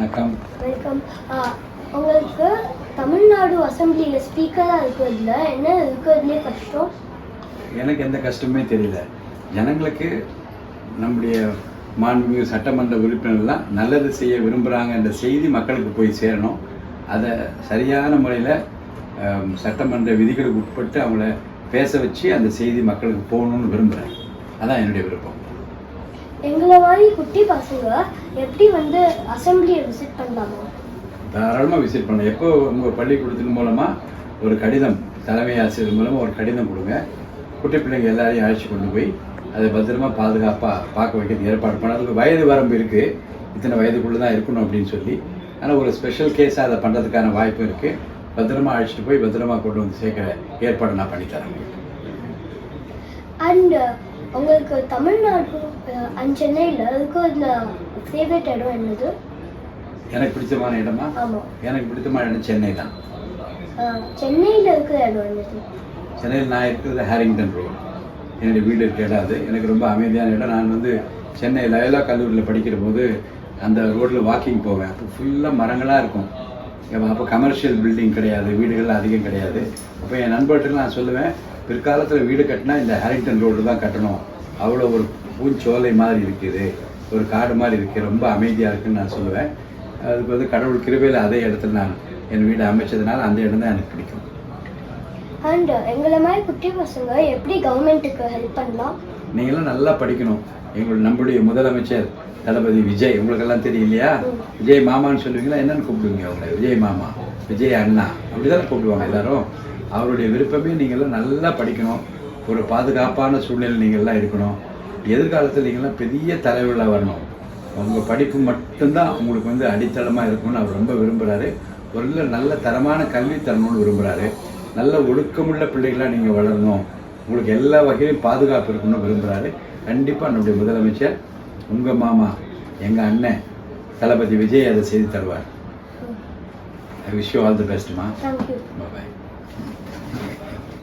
வணக்கம். வெல்கம். உங்களுக்கு தமிழ்நாடு அசெம்பிளியில் ஸ்பீக்கராக இருக்கிறதுல என்ன இருக்கிறதுலே கஷ்டம்? எனக்கு எந்த கஷ்டமே தெரியல. ஜனங்களுக்கு நம்முடைய மாண்புமிகு சட்டமன்ற உறுப்பினர்லாம் நல்லது செய்ய விரும்புகிறாங்கன்ற செய்தி மக்களுக்கு போய் சேரணும். அதை சரியான முறையில் சட்டமன்ற விதிகளுக்கு உட்பட்டு அவங்கள பேச வச்சு அந்த செய்தி மக்களுக்கு போகணும்னு விரும்புகிறேன். அதான் என்னுடைய விருப்பம். எங்களை மாதிரி குட்டி பசங்க எப்படி அசெம்பிளியை விசிட் பண்ணலாமா? தாராளமாக விசிட் பண்ணலாம். எப்போ உங்கள் பள்ளிக்கூடத்தின் மூலமாக ஒரு கடிதம், தலைமை ஆசிரியர் மூலமாக ஒரு கடிதம் கொடுங்க. குட்டி பிள்ளைங்க எல்லாரையும் அழைச்சி கொண்டு போய் அதை பத்திரமா பாதுகாப்பாக பார்க்க வைக்கிறது ஏற்பாடு பண்ண. அதுக்கு வயது வரம்பு இருக்குது, இத்தனை வயதுக்குள்ளே தான் இருக்கணும் அப்படின்னு சொல்லி. ஆனால் ஒரு ஸ்பெஷல் கேஸாக அதை பண்ணுறதுக்கான வாய்ப்பு இருக்குது. பத்திரமா அழைச்சிட்டு போய் பத்திரமா கொண்டு வந்து சேர்க்குற ஏற்பாடு நான் பண்ணித்தரேன். அண்ட் உங்களுக்கு தமிழ்நாடு அண்ட் சென்னையில் இருக்கிறதுல ஃபேவரட் இடம் என்னது? எனக்கு பிடிச்சமான இடமா? ஆமாம், எனக்கு பிடிச்சமான இடம் சென்னை தான். சென்னையில் இருக்கிற இடம் என்னது? சென்னையில் நான் இருக்கிறது ஹேரிங்டன் ரோடு. என்னுடைய வீடு இருக்க இடம் அது. எனக்கு ரொம்ப அமைதியான இடம். நான் சென்னை லயோலா கல்லூரியில் படிக்கிற போது அந்த ரோட்டில் வாக்கிங் போவேன். அப்போ ஃபுல்லாக மரங்களாக இருக்கும். அப்போ கமர்ஷியல் பில்டிங் கிடையாது, வீடுகள் அதிகம் கிடையாது. அப்போ என் நண்பர்கிட்ட நான் சொல்லுவேன், பிற்காலத்தில் வீடு கட்டினா இந்த ஹேரிங்டன் ரோடு தான் கட்டணும். அவ்வளோ ஒரு பூஞ்சோலை மாதிரி இருக்குது, ஒரு காடு மாதிரி இருக்குது, ரொம்ப அமைதியாக இருக்குதுன்னு நான் சொல்லுவேன். அதுக்கு கடவுள் கிருபையில் அதே இடத்துல நான் என் வீடு அமைச்சதுனால அந்த இடம் தான் எனக்கு பிடிக்கும். அண்ட் எங்களை மாதிரி குட்டி பசங்க எப்படி கவர்மெண்ட்டுக்கு ஹெல்ப் பண்ணலாம்? நீங்களாம் நல்லா படிக்கணும். நம்முடைய முதலமைச்சர் தளபதி விஜய், உங்களுக்கெல்லாம் தெரியும் இல்லையா? விஜய் மாமான்னு சொல்லுவீங்களா? என்னன்னு கூப்பிடுவீங்க அவங்கள? விஜய் மாமா, விஜய் அண்ணா, அப்படிதான் கூப்பிடுவாங்க எல்லாரும். அவருடைய விருப்பமே நீங்களாம் நல்லா படிக்கணும், ஒரு பாதுகாப்பான சூழ்நிலை நீங்கள்லாம் இருக்கணும். எதிர்காலத்தில் நீங்களாம் பெரிய தலைவர்களாக வரணும். உங்கள் படிப்பு மட்டும்தான் உங்களுக்கு அடித்தளமாக இருக்கணும்னு அவர் ரொம்ப விரும்புகிறாரு. ஒரு நல்ல தரமான கல்வி தரணும்னு விரும்புகிறாரு. நல்ல ஒழுக்கமுள்ள பிள்ளைகளாக நீங்கள் வளரணும், உங்களுக்கு எல்லா வகையிலும் பாதுகாப்பு இருக்கணும்னு விரும்புகிறாரு. கண்டிப்பாக நம்முடைய முதலமைச்சர், உங்கள் மாமா, எங்கள் அண்ணன் தளபதி விஜய் அதை செய்து தருவார். I wish you all the பெஸ்ட்மா. தேங்க்யூ. பாய்.